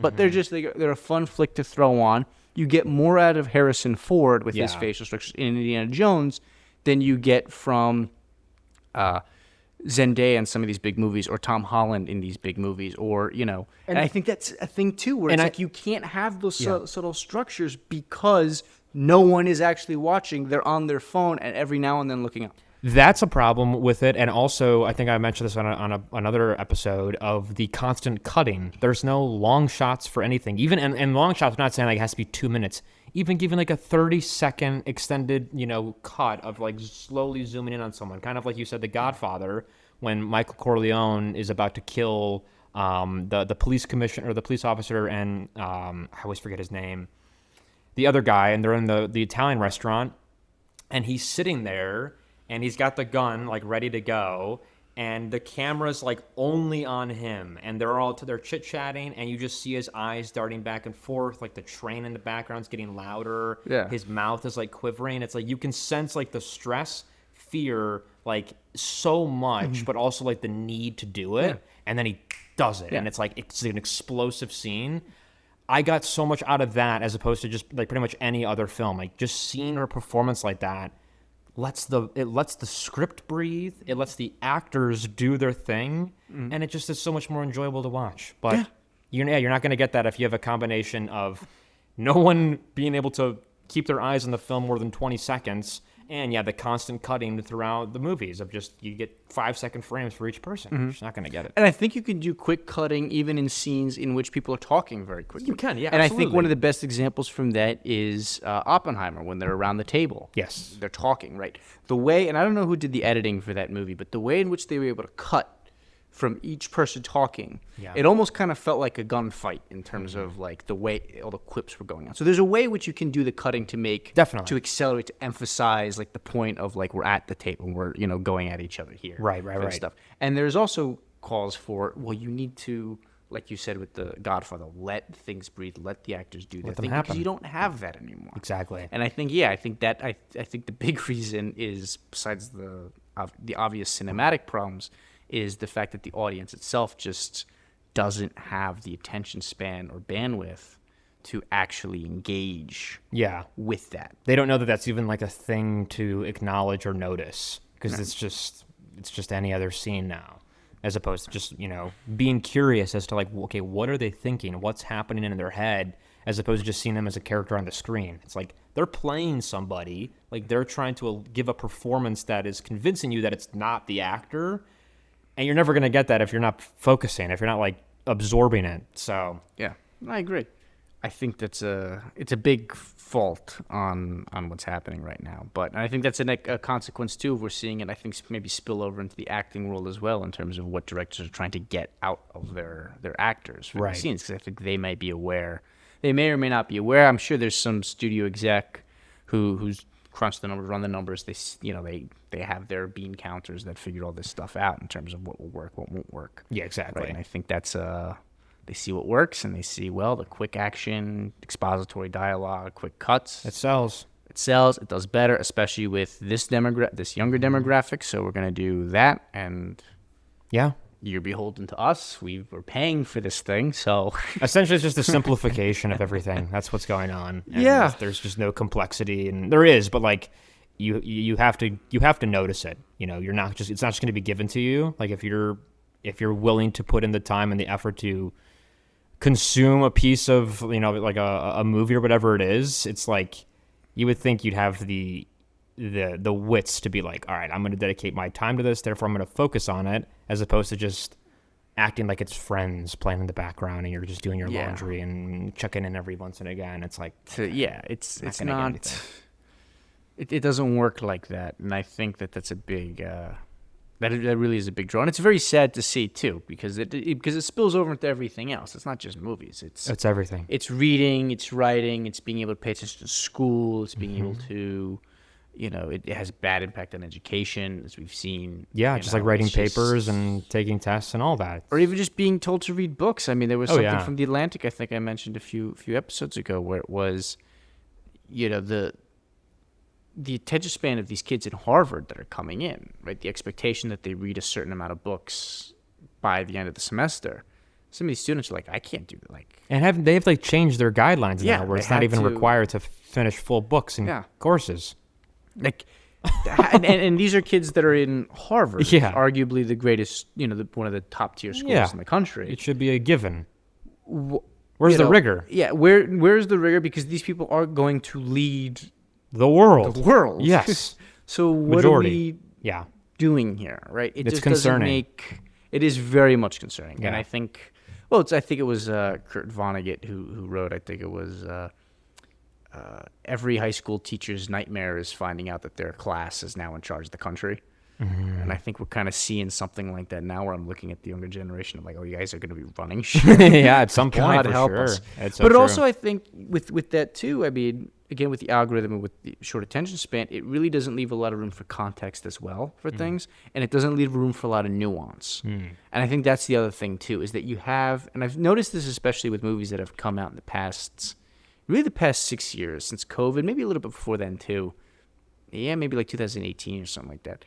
but they're a fun flick to throw on. You get more out of Harrison Ford with his facial structures in Indiana Jones than you get from Zendaya in some of these big movies, or Tom Holland in these big movies, or and I think that's a thing too, where it's you can't have those subtle structures because no one is actually watching. They're on their phone and every now and then looking up. That's a problem with it, and also I think I mentioned this on another episode of the constant cutting. There's no long shots for anything. Even and long shots, I'm not saying like it has to be 2 minutes. Even giving like a 30-second extended, cut of like slowly zooming in on someone, kind of like you said, The Godfather, when Michael Corleone is about to kill the police commissioner or the police officer, and I always forget his name, the other guy, and they're in the Italian restaurant, and he's sitting there. And he's got the gun like ready to go, and the camera's like only on him, and they're chit-chatting, and you just see his eyes darting back and forth, like the train in the background's getting louder. Yeah. His mouth is like quivering. It's like you can sense like the stress, fear, like so much, but also like the need to do it. Yeah. And then he does it, and it's like it's an explosive scene. I got so much out of that as opposed to just like pretty much any other film. Like just seeing her performance like that. It lets the script breathe. It lets the actors do their thing, and it just is so much more enjoyable to watch. But you're not going to get that if you have a combination of no one being able to keep their eyes on the film more than 20 seconds, and the constant cutting throughout the movies of just you get 5-second frames for each person. You're just not going to get it. And I think you can do quick cutting even in scenes in which people are talking very quickly. You can, yeah. And absolutely. I think one of the best examples from that is Oppenheimer when they're around the table. Yes. They're talking, right? The way, and I don't know who did the editing for that movie, but the way in which they were able to cut from each person talking, it almost kind of felt like a gunfight in terms of like the way all the quips were going on. So there's a way in which you can do the cutting to make to accelerate, to emphasize like the point of like we're at the table and we're going at each other here, right, stuff. And there's also calls for you need to, like you said with The Godfather, let things breathe, let the actors do their thing because you don't have that anymore. Exactly. And I think I think the big reason is, besides the obvious cinematic problems, is the fact that the audience itself just doesn't have the attention span or bandwidth to actually engage with that. They don't know that that's even like a thing to acknowledge or notice because it's just any other scene now, as opposed to just, being curious as to like, okay, what are they thinking? What's happening in their head, as opposed to just seeing them as a character on the screen. It's like they're playing somebody, like they're trying to give a performance that is convincing you that it's not the actor. And you're never going to get that if you're not focusing, if you're not like absorbing it. So yeah, I agree. I think it's a big fault on what's happening right now. But I think that's a consequence too. If we're seeing it, I think maybe spill over into the acting world as well in terms of what directors are trying to get out of their actors for the scenes. Because I think they might be aware. They may or may not be aware. I'm sure there's some studio exec who's crunch the numbers, run the numbers. They have their bean counters that figure all this stuff out in terms of what will work, what won't work. Yeah, exactly. Right? And I think that's they see what works, and they see the quick action, expository dialogue, quick cuts. It sells. It does better, especially with this younger demographic. So we're gonna do that, and you're beholden to us. We're paying for this thing, so essentially it's just a simplification of everything. That's what's going on. And there's just no complexity, and there is, but like you have to notice it. You're not just it's not just going to be given to you. Like if you're willing to put in the time and the effort to consume a piece of like a movie or whatever it is, it's like you would think you'd have the wits to be like, all right, I'm going to dedicate my time to this, therefore I'm going to focus on it, as opposed to just acting like it's Friends playing in the background and you're just doing your laundry and checking in every once and again. It's like, it's not, it doesn't work like that. And I think that's a big, that really is a big draw. And it's very sad to see too, because it spills over into everything else. It's not just movies. It's everything. It's reading, it's writing, it's being able to pay attention to school, it's being able to, it has bad impact on education, as we've seen. Yeah, just like writing papers and taking tests and all that. Or even just being told to read books. I mean, there was something from The Atlantic, I think I mentioned a few episodes ago, where it was, the attention span of these kids in Harvard that are coming in, right? The expectation that they read a certain amount of books by the end of the semester. Some of these students are like, I can't do that. And they have changed their guidelines now, where it's not even required to finish full books and courses. And these are kids that are in Harvard, arguably the greatest, one of the top tier schools in the country. It should be a given. Where's the rigor? Yeah, where's the rigor? Because these people are going to lead The world. the world. Yes. So what Majority. are we Yeah. doing here, right? It It's just concerning. it is very much concerning. And Yeah. I think, I think it was Kurt Vonnegut who wrote, I think it was every high school teacher's nightmare is finding out that their class is now in charge of the country. And I think we're kind of seeing something like that now, where I'm looking at the younger generation. I'm like, oh, you guys are going to be running shit. Yeah, at some point, God for help sure. us. It's so But true. also, I think with that too, I mean, again, with the algorithm and with the short attention span, it really doesn't leave a lot of room for context as well for things, and it doesn't leave room for a lot of nuance. And I think that's the other thing too, is that you have, and I've noticed this especially with movies that have come out in the past 6 years since COVID, maybe a little bit before then too. Yeah, maybe like 2018 or something like that.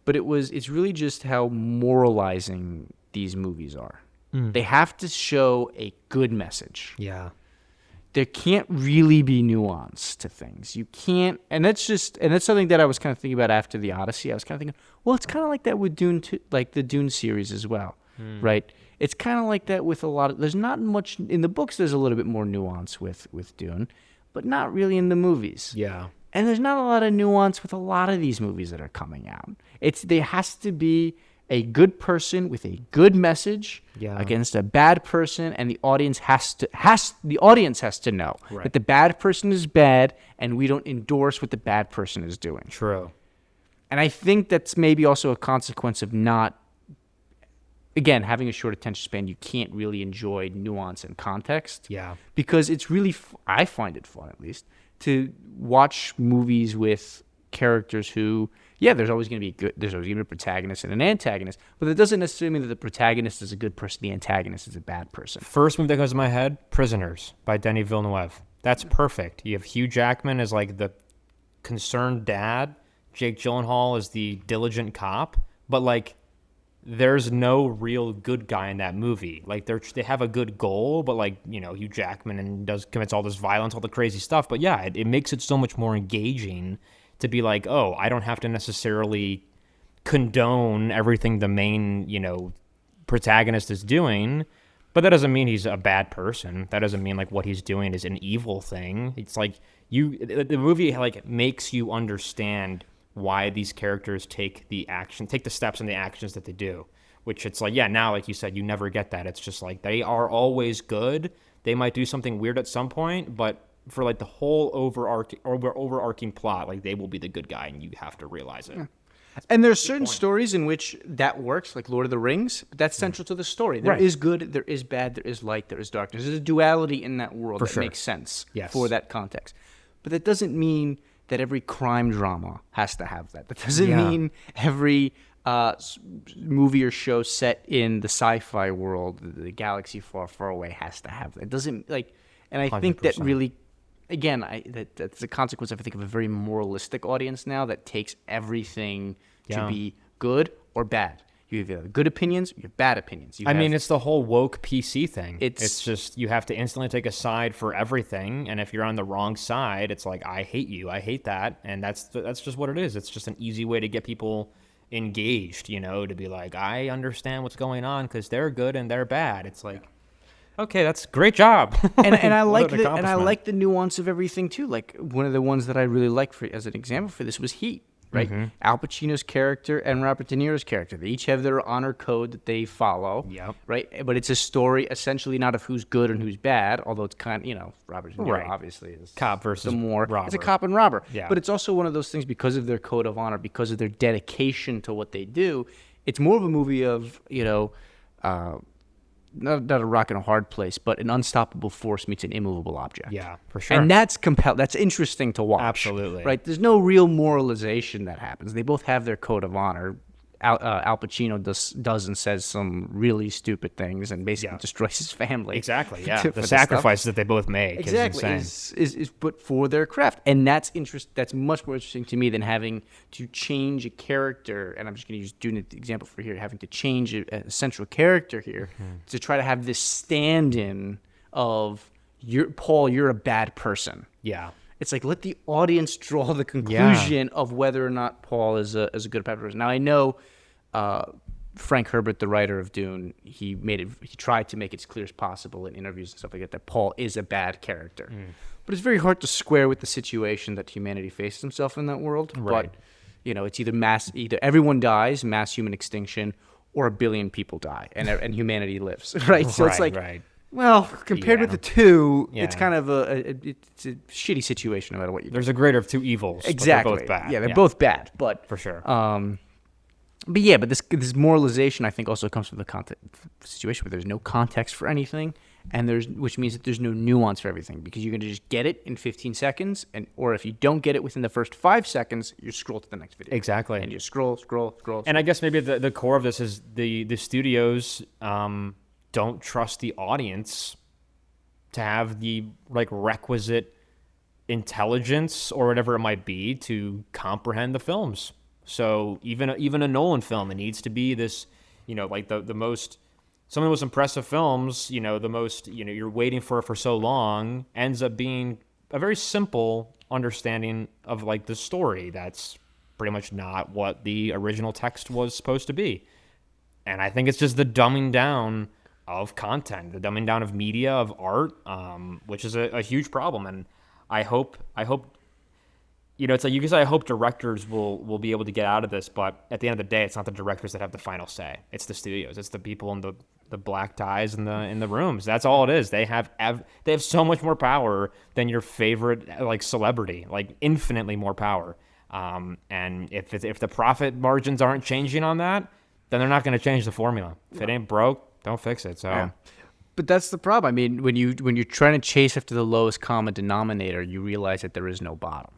But it's really just how moralizing these movies are. They have to show a good message. Yeah. There can't really be nuance to things. You can't, and that's something that I was kind of thinking about after the Odyssey. I was kind of thinking, well, it's kind of like that with Dune, like the Dune series as well, right? It's kind of like that with a lot of. There's not much in the books. There's a little bit more nuance with Dune, but not really in the movies. Yeah. And there's not a lot of nuance with a lot of these movies that are coming out. There has to be a good person with a good message against a bad person, and the audience has to know that the bad person is bad, and we don't endorse what the bad person is doing. True. And I think that's maybe also a consequence of not, again, having a short attention span. You can't really enjoy nuance and context. Yeah. Because it's really, I find it fun at least, to watch movies with characters who, there's always going to be there's always going to be a protagonist and an antagonist, but that doesn't necessarily mean that the protagonist is a good person, the antagonist is a bad person. First movie that goes to my head, Prisoners by Denis Villeneuve. That's perfect. You have Hugh Jackman as like the concerned dad, Jake Gyllenhaal is the diligent cop, but like there's no real good guy in that movie. Like they have a good goal, but like, Hugh Jackman commits all this violence, all the crazy stuff. But yeah, it makes it so much more engaging to be like, oh, I don't have to necessarily condone everything the main, protagonist is doing. But that doesn't mean he's a bad person. That doesn't mean like what he's doing is an evil thing. It's like the movie like makes you understand why these characters take the steps and the actions that they do, which it's like, now, like you said, you never get that. It's just like, they are always good. They might do something weird at some point, but for like the whole overarching plot, like they will be the good guy, and you have to realize it. Yeah. And there's certain stories in which that works, like Lord of the Rings, but that's central to the story. There is good, there is bad, there is light, there is darkness. There's a duality in that world that makes sense for that context. But that doesn't mean that every crime drama has to have that. That doesn't mean every movie or show set in the sci-fi world, the galaxy far, far away, has to have that. It doesn't and I 100%. Think that really, again, that's a consequence, I think, of a very moralistic audience now that takes everything to be good or bad. You have good opinions, you have bad opinions. It's the whole woke PC thing. It's just, you have to instantly take a side for everything, and if you're on the wrong side, it's like, I hate you, I hate that, and that's just what it is. It's just an easy way to get people engaged, to be like, I understand what's going on because they're good and they're bad. It's like, okay, that's great job. and I like the nuance of everything too. Like, one of the ones that I really like as an example for this was Heat. Right, Al Pacino's character and Robert De Niro's character. They each have their honor code that they follow. Yep. Right, but it's a story essentially not of who's good and who's bad. Although it's kind of, Robert De Niro obviously is cop versus robber. It's a cop and robber. Yeah. But it's also one of those things, because of their code of honor, because of their dedication to what they do. It's more of a movie of not a rock and a hard place, but an unstoppable force meets an immovable object. Yeah, for sure. And that's That's interesting to watch. Absolutely. Right? There's no real moralization that happens. They both have their code of honor. Al Pacino does and says some really stupid things and basically destroys his family. Exactly. Yeah. The sacrifices that they both make is but for their craft, and that's much more interesting to me than having to change a character. And I'm just going to use doing the example for here, having to change a central character here to try to have this stand-in of Paul, you're a bad person. Yeah. It's like, let the audience draw the conclusion of whether or not Paul is a good or bad person. Now, I know Frank Herbert, the writer of Dune, he tried to make it as clear as possible in interviews and stuff like that Paul is a bad character. But it's very hard to square with the situation that humanity faces himself in that world. Right. But it's either everyone dies, mass human extinction, or 1 billion people die, and humanity lives. Right. So it's like, well, compared with the two, it's kind of it's a shitty situation no matter what you do. There's a greater of two evils. Exactly. But they're both bad. Yeah, they're both bad, but for sure. But this moralization I think also comes from the situation where there's no context for anything, and which means that there's no nuance for everything, because you're going to just get it in 15 seconds, or if you don't get it within the first 5 seconds, you scroll to the next video. Exactly. And you scroll. And I guess maybe the core of this is the studios don't trust the audience to have the requisite intelligence or whatever it might be to comprehend the films. So even a Nolan film, it needs to be this, the most, some of the most impressive films, the most, you're waiting for so long, ends up being a very simple understanding of the story. That's pretty much not what the original text was supposed to be. And I think it's just the dumbing down of content, the dumbing down of media, of art, which is a huge problem. And I hope, it's like you can say I hope directors will be able to get out of this, but at the end of the day, it's not the directors that have the final say. It's the studios. It's the people in the black ties in the rooms. That's all it is. They have so much more power than your favorite celebrity, infinitely more power. And if the profit margins aren't changing on that, then they're not going to change the formula. If it ain't broke, don't fix it. So. Yeah. But that's the problem. I mean, when you're trying to chase after the lowest common denominator, you realize that there is no bottom.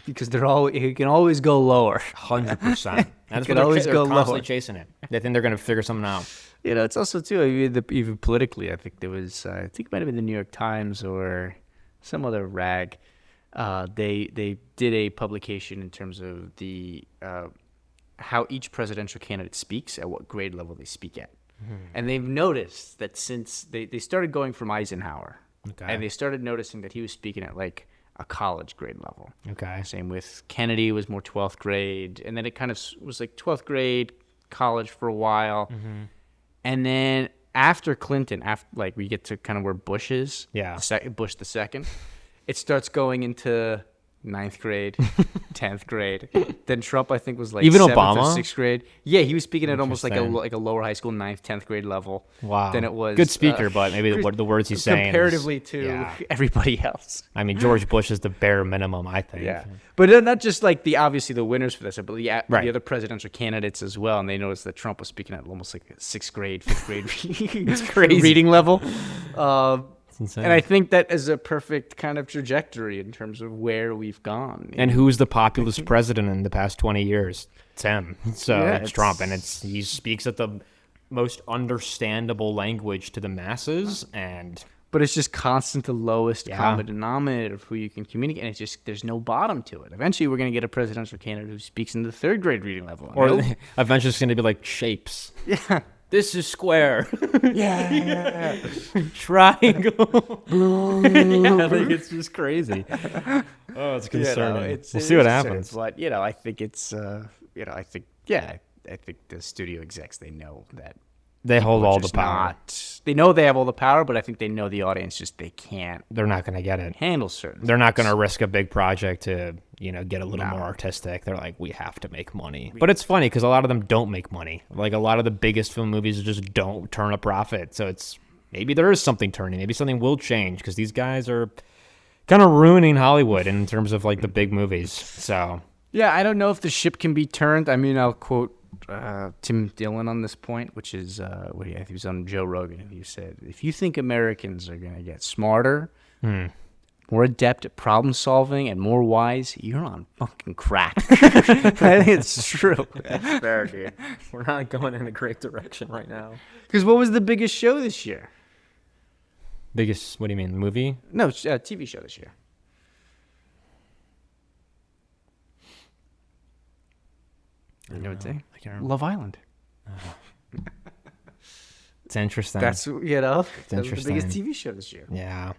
Because it can always go lower. 100%. That's can what always they're go constantly lower. Chasing it. They think they're going to figure something out. It's also too even politically. I think there was I think it might have been the New York Times or some other rag. They did a publication in terms of the how each presidential candidate speaks, at what grade level they speak at, and they've noticed that since they started going from Eisenhower, and they started noticing that he was speaking at a college grade level. Okay. Same with Kennedy, was more 12th grade. And then it kind of was 12th grade, college for a while. Mm-hmm. And then after Clinton, we get to kind of where Bush is. Yeah. Bush the second. It starts going into 9th grade, 10th grade. Then Trump, I think, was even 7th Obama? or 6th grade. Yeah, he was speaking at almost like a lower high school 9th, 10th grade level. Wow. Than it was. Good speaker, but maybe the words he's saying. Comparatively to everybody else. I mean, George Bush is the bare minimum, I think. Yeah. But not just obviously the winners for this, but the other presidential candidates as well. And they noticed that Trump was speaking at almost a 6th grade, 5th grade it's crazy. reading level. Insane. And I think that is a perfect kind of trajectory in terms of where we've gone. And who's the populist president in the past 20 years? It's him. So it's Trump, and he speaks at the most understandable language to the masses, but it's just constant the lowest common denominator of who you can communicate, and it's just there's no bottom to it. Eventually, we're going to get a presidential candidate who speaks in the 3rd grade reading level, or eventually it's going to be shapes. Yeah. This is square. Yeah. Triangle. It's just crazy. Oh, it's concerning. We'll see what happens. But I think it's I think the studio execs, they know that they hold all the power. They know they have all the power, but I think they know the audience they can't. They're not going to get it. Handle certain. They're not going to risk a big project to get a little more artistic. They're like, we have to make money. But it's funny because a lot of them don't make money. A lot of the biggest film movies just don't turn a profit. So maybe there is something turning. Maybe something will change because these guys are kind of ruining Hollywood in terms of the big movies. So yeah, I don't know if the ship can be turned. I mean, I'll quote Tim Dillon on this point, which is he was on Joe Rogan, and he said, if you think Americans are going to get smarter, more adept at problem solving, and more wise, you're on fucking crack. I think it's true. That's fair, dude. We're not going in a great direction right now. Because what was the biggest show this year? Biggest, what do you mean, movie? No, TV show this year. You know what I'm saying? I can't remember. Love Island. It's interesting. That's that was the interesting. biggest TV show this year. Yeah.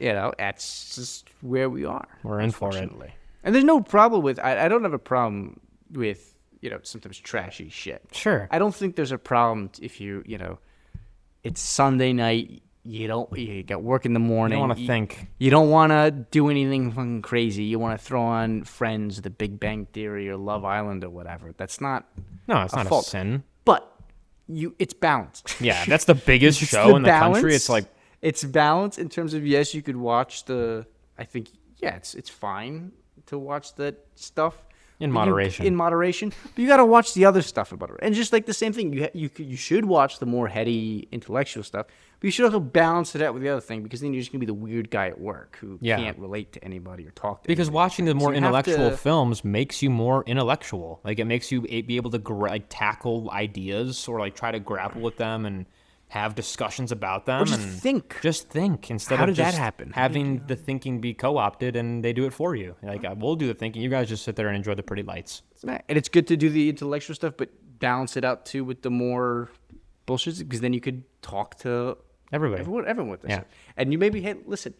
That's just where we are. We're in for it. And there's no problem with I don't have a problem with sometimes trashy shit. Sure. I don't think there's a problem if it's Sunday night. You got work in the morning. You don't want to think. You don't want to do anything fucking crazy. You want to throw on Friends, The Big Bang Theory, or Love Island or whatever. That's not. No, it's not fault. a sin. But it's balanced. Yeah, that's the biggest It's show in the country. It's like it's balanced in terms of yes, you could watch I think it's fine to watch that stuff. in moderation. In moderation, but you got to watch the other stuff about it. And just like the same thing, you should watch the more heady intellectual stuff, but you should also balance it out with the other thing, because then you're just gonna be the weird guy at work who can't relate to anybody or talk to. Because anybody. watching the more So you have intellectual to- films makes you more intellectual. Like it makes you be able to tackle ideas or like try to grapple with them and have discussions about them. Or just and think. Just think instead How of did that just happen? having the thinking be co-opted and they do it for you. Like we'll do the thinking. You guys just sit there and enjoy the pretty lights. And it's good to do the intellectual stuff, but balance it out too with the more bullshit, because then you could talk to Everybody. everyone with this. Yeah. Stuff. And you maybe listen.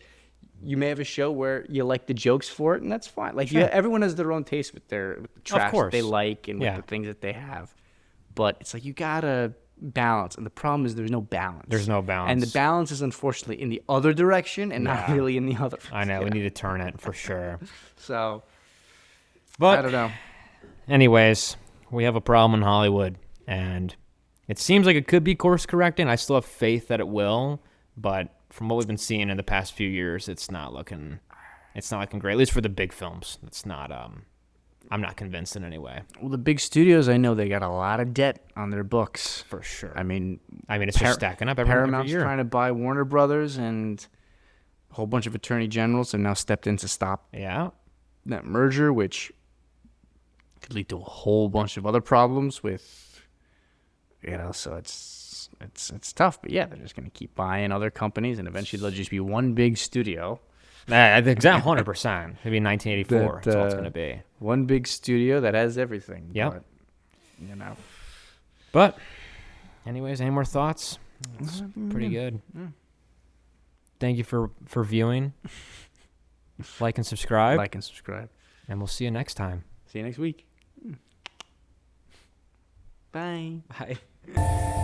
You may have a show where you like the jokes for it, and that's fine. Like Sure. everyone has their own taste with the trash that they course. like and with Yeah. the things that they have. But it's like you gotta balance, and the problem is there's no balance. There's no balance. and the balance is unfortunately in the other direction and not Yeah. really in the other. I know. We need to turn it for sure. So, But I don't know. anyways, we have a problem in Hollywood, and it seems like it could be course correcting. I still have faith that it will, but from what we've been seeing in the past few years, it's not looking great. At least for the big films, it's not. I'm not convinced in any way. Well, the big studios, I know they got a lot of debt on their books. For sure. I mean, it's just stacking up every Paramount's year. trying to buy Warner Brothers, and a whole bunch of attorney generals have now stepped in to stop Yeah. that merger, which could lead to a whole bunch of other problems with, so it's tough. But yeah, they're just going to keep buying other companies, and eventually there'll just be one big studio. I think 100%. Maybe 1984. That, That's all it's going to be. One big studio that has everything. Yep. But, But, anyways, any more thoughts? It's pretty good. Thank you for viewing. Like and subscribe. like and subscribe. And we'll see you next time. See you next week. Bye. Bye.